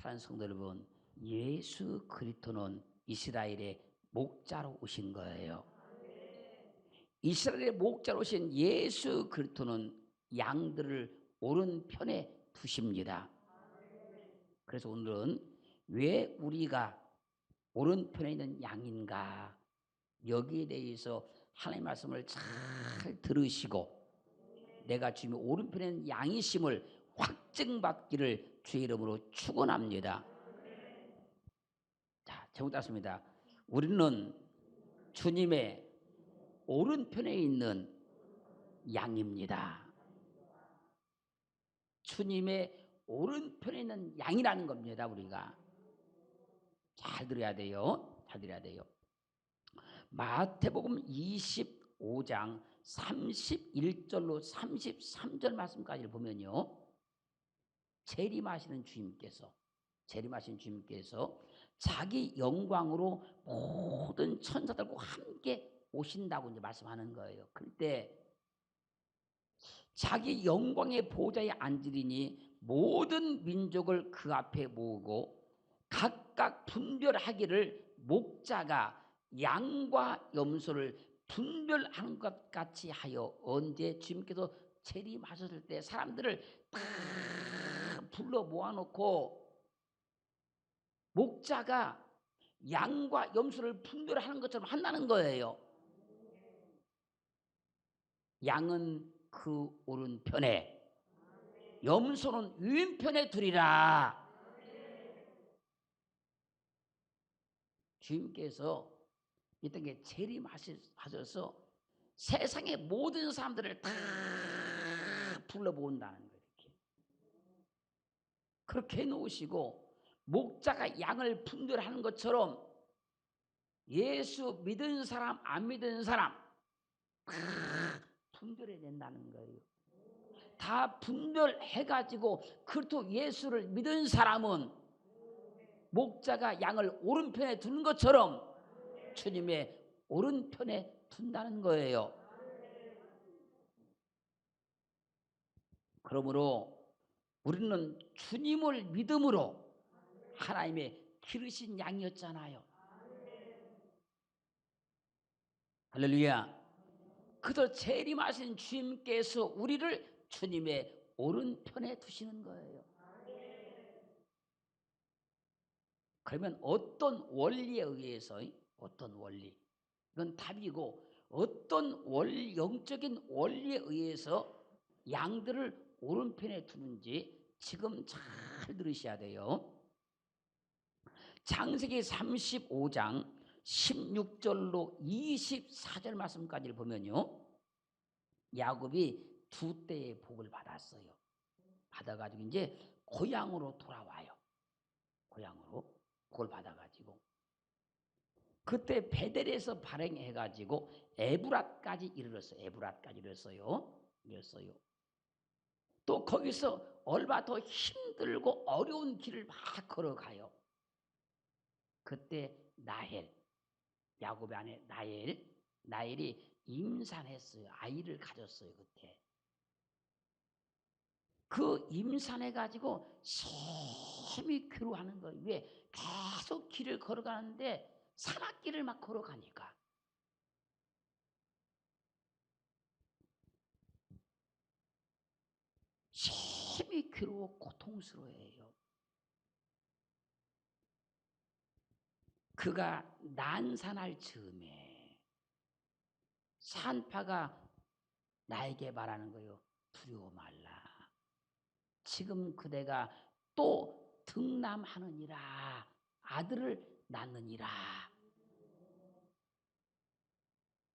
사랑하는 성도 여러분, 예수 그리스도는 이스라엘의 목자로 오신 거예요. 이스라엘의 목자로 오신 예수 그리스도는 양들을 오른편에 두십니다. 그래서 오늘은 왜 우리가 오른편에 있는 양인가, 여기에 대해서 하나님의 말씀을 잘 들으시고 내가 주님의 오른편에 있는 양이심을 확증받기를 주의 이름으로 축원합니다. 자, 제목 따습니다. 우리는 주님의 오른편에 있는 양입니다. 주님의 오른편에 있는 양이라는 겁니다. 우리가 잘 들어야 돼요. 잘 들어야 돼요. 마태복음 25장 31절로 33절 말씀까지를 보면요, 재림하시는 주님께서 자기 영광으로 모든 천사들과 함께 오신다고 이제 말씀하는 거예요. 그때 자기 영광의 보좌에 앉으리니 모든 민족을 그 앞에 모으고 각각 분별하기를 목자가 양과 염소를 분별하는 것 같이 하여, 언제 주님께서 재림하셨을 때 사람들을 다 불러 모아놓고 목자가 양과 염소를 분별하는 것처럼 한다는 거예요. 양은 그 오른편에, 염소는 왼편에 두리라. 주님께서 이 땅에 재림하셔서 세상의 모든 사람들을 다 불러 모은다는 거예요. 그렇게 해놓으시고 목자가 양을 분별하는 것처럼 예수 믿은 사람 안 믿은 사람 다 분별해야 된다는 거예요. 다 분별해가지고 그렇다고 예수를 믿은 사람은 목자가 양을 오른편에 두는 것처럼 주님의 오른편에 둔다는 거예요. 그러므로 우리는 주님을 믿음으로 하나님의 기르신 양이었잖아요. 할렐루야. 그저 재림하신 주님께서 우리를 주님의 오른편에 두시는 거예요. 그러면 어떤 원리에 의해서, 어떤 원리, 이건 답이고, 어떤 영적인 원리에 의해서 양들을 오른편에 두는지 지금 잘 들으셔야 돼요. 창세기 35장 16절로 24절 말씀까지를 보면요, 야곱이 두 때의 복을 받았어요. 받아가지고 이제 고향으로 돌아와요. 고향으로 복을 받아가지고 그때 베델에서 발행해가지고 에브랏까지 이르렀어요. 에브랏까지 이르렀어요. 또 거기서 얼마 더 힘들고 어려운 길을 막 걸어가요. 그때 야곱의 아내 나엘이 임산했어요. 아이를 가졌어요. 그때 그 임산해가지고 심히 괴로워하는 거예요. 왜? 계속 길을 걸어가는데 산악길을 막 걸어가니까 심히 괴로워 고통스러워해요. 그가 난산할 즈음에 산파가 나에게 말하는 거예요. 두려워 말라. 지금 그대가 또 등남하느니라. 아들을 낳느니라.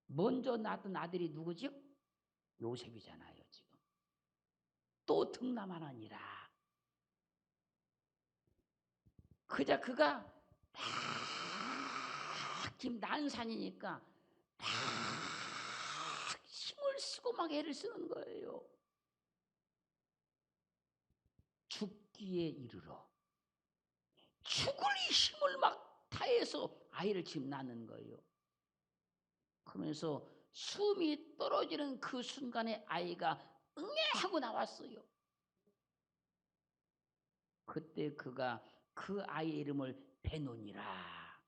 먼저 낳았던 아들이 누구죠? 요셉이잖아요. 지금 또 등남하느니라. 그가 지금 난산이니까 힘을 쓰고 막 애를 쓰는 거예요. 죽기에 이르러 죽을 힘을 막 다해서 아이를 지금 낳는 거예요. 그러면서 숨이 떨어지는 그 순간에 아이가 응애 하고 나왔어요. 그때 그가 그 아이의 이름을 베논이라.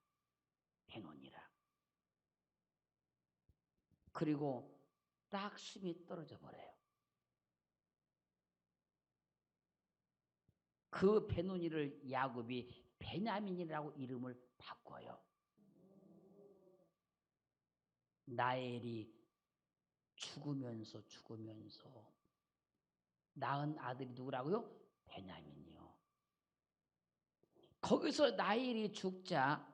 베논이라. 그리고 딱 숨이 떨어져 버려요. 그 베논이를 야곱이 베냐민이라고 이름을 바꿔요. 라헬이 죽으면서 낳은 아들이 누구라고요? 베냐민이요. 거기서 라헬이 죽자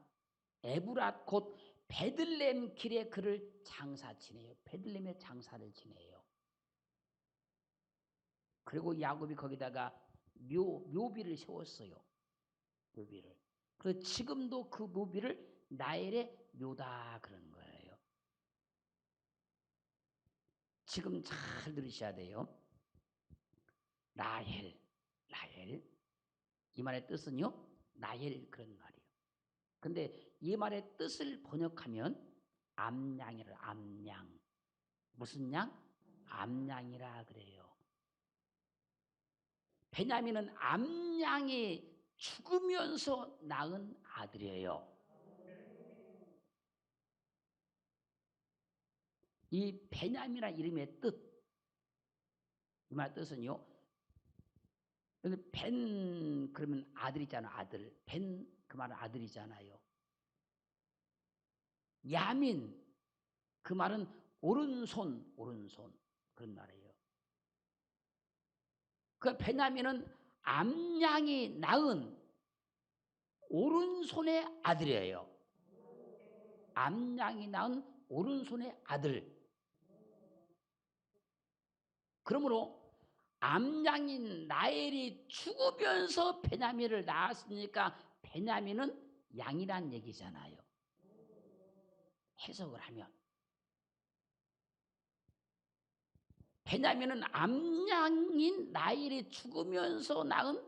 에브랏 곧 베들레헴 길에 그를 장사 지내요. 베들레헴에 장사를 지내요. 그리고 야곱이 거기다가 묘비를 세웠어요. 묘비를. 그래서 지금도 그 묘비를 라헬의 묘다 그런 거예요. 지금 잘 들으셔야 돼요. 라헬 이 말의 뜻은요, 라헬 그런 말이에요. 근데 이 말의 뜻을 번역하면 암양이라. 암양. 무슨 양? 암양이라 그래요. 베냐민은 암양이 죽으면서 낳은 아들이에요. 이 베냐민이라는 이름의 뜻, 이 말 뜻은요, 벤 그러면 아들이잖아. 아들. 벤 그 말은 아들이잖아요. 야민 그 말은 오른손 그런 말이에요. 그 베냐민은 암양이 낳은 오른손의 아들이에요. 암양이 낳은 오른손의 아들. 그러므로 암양인 라헬이 죽으면서 베냐민을 낳았으니까 베냐민은 양이란 얘기잖아요. 해석을 하면 베냐민은 암양인 라헬이 죽으면서 낳은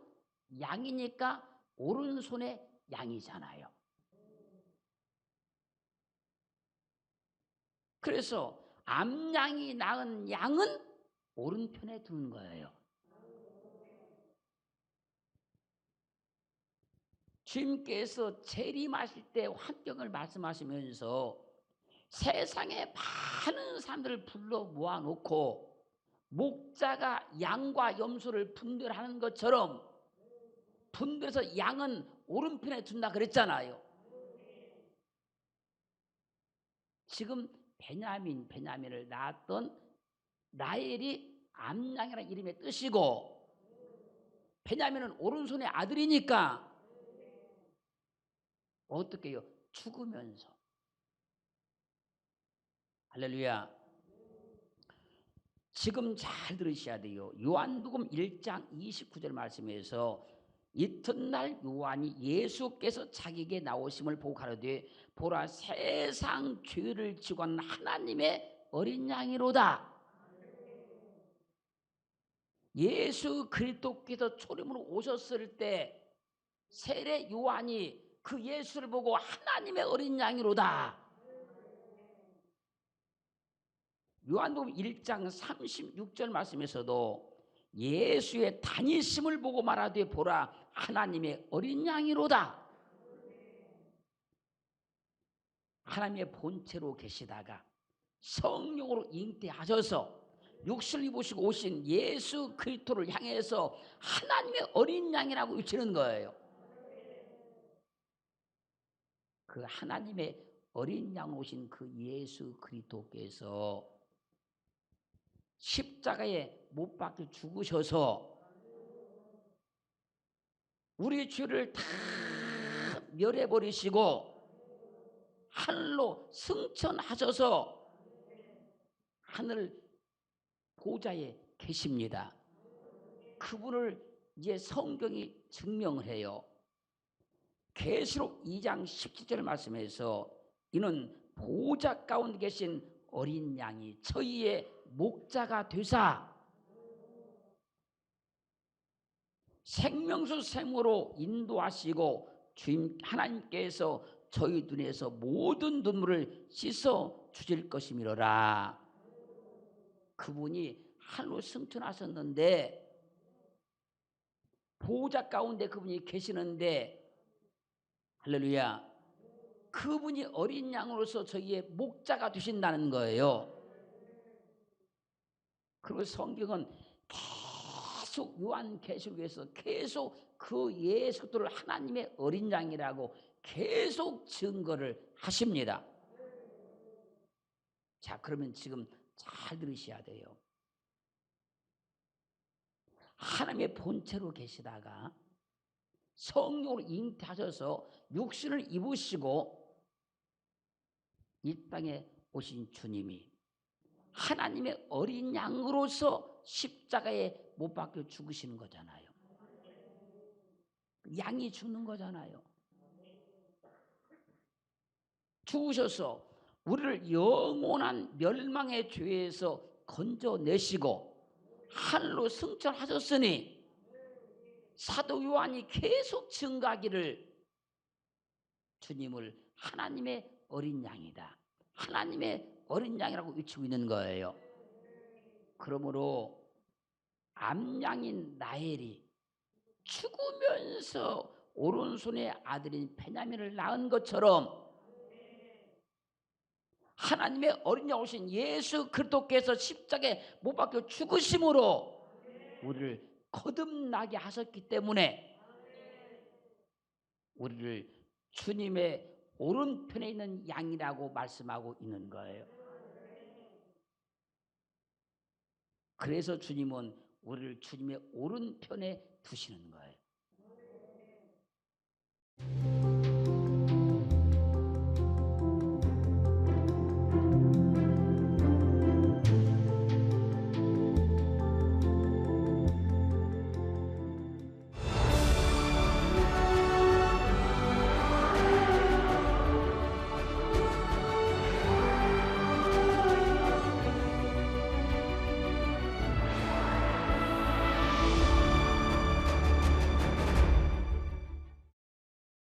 양이니까 오른손의 양이잖아요. 그래서 암양이 낳은 양은 오른편에 두는 거예요. 주님께서 재림하실 때 환경을 말씀하시면서 세상에 많은 사람들을 불러 모아놓고 목자가 양과 염소를 분별하는 것처럼 분별해서 양은 오른편에 둔다 그랬잖아요. 지금 베냐민을 낳았던 라헬이 암양이라는 이름의 뜻이고 베냐민은 오른손의 아들이니까 어떻게 해요? 죽으면서. 할렐루야. 지금 잘 들으셔야 돼요. 요한복음 1장 29절 말씀에서 이튿날 요한이 예수께서 자기에게 나오심을 보고 가로되 보라 세상 죄를 지고 간 하나님의 어린 양이로다. 예수 그리스도께서 초림으로 오셨을 때 세례 요한이 그 예수를 보고 하나님의 어린 양이로다. 요한복음 1장 36절 말씀에서도 예수의 다니심을 보고 말하되 보라 하나님의 어린 양이로다. 하나님의 본체로 계시다가 성령으로 잉태하셔서 육신을 입으시고 오신 예수 그리스도를 향해서 하나님의 어린 양이라고 외치는 거예요. 그 하나님의 어린 양 오신 그 예수 그리스도께서 십자가에 못 박혀 죽으셔서 우리 죄를 다 멸해버리시고 하늘로 승천하셔서 하늘 보좌에 계십니다. 그분을 이제 성경이 증명을 해요. 계시록 2장 17절 말씀에서 이는 보좌 가운데 계신 어린 양이 저희의 목자가 되사 생명수 샘으로 인도하시고 주님 하나님께서 저희 눈에서 모든 눈물을 씻어 주실 것이미로라. 그분이 하늘로 승천하셨는데 보호자 가운데 그분이 계시는데 할렐루야. 그분이 어린 양으로서 저희의 목자가 되신다는 거예요. 그리고 성경은 계속 요한계시록에서 계속 그 예수 그리스도를 하나님의 어린 양이라고 계속 증거를 하십니다. 자, 그러면 지금 잘 들으셔야 돼요. 하나님의 본체로 계시다가 성령으로 잉태하셔서 육신을 입으시고 이 땅에 오신 주님이 하나님의 어린 양으로서 십자가에 못 박혀 죽으시는 거잖아요. 양이 죽는 거잖아요. 죽으셔서 우리를 영원한 멸망의 죄에서 건져내시고 하늘로 승천하셨으니 사도 요한이 계속 증가하기를 주님을 하나님의 어린 양이다, 하나님의 어린 양이라고 외치고 있는 거예요. 그러므로 암양인 라헬이 죽으면서 오른손의 아들인 베냐민을 낳은 것처럼 하나님의 어린 양 오신 예수 그리스도께서 십자가에 못 박혀 죽으심으로 우리를 거듭나게 하셨기 때문에 우리를 주님의 오른편에 있는 양이라고 말씀하고 있는 거예요. 그래서 주님은 우리를 주님의 오른편에 두시는 거예요.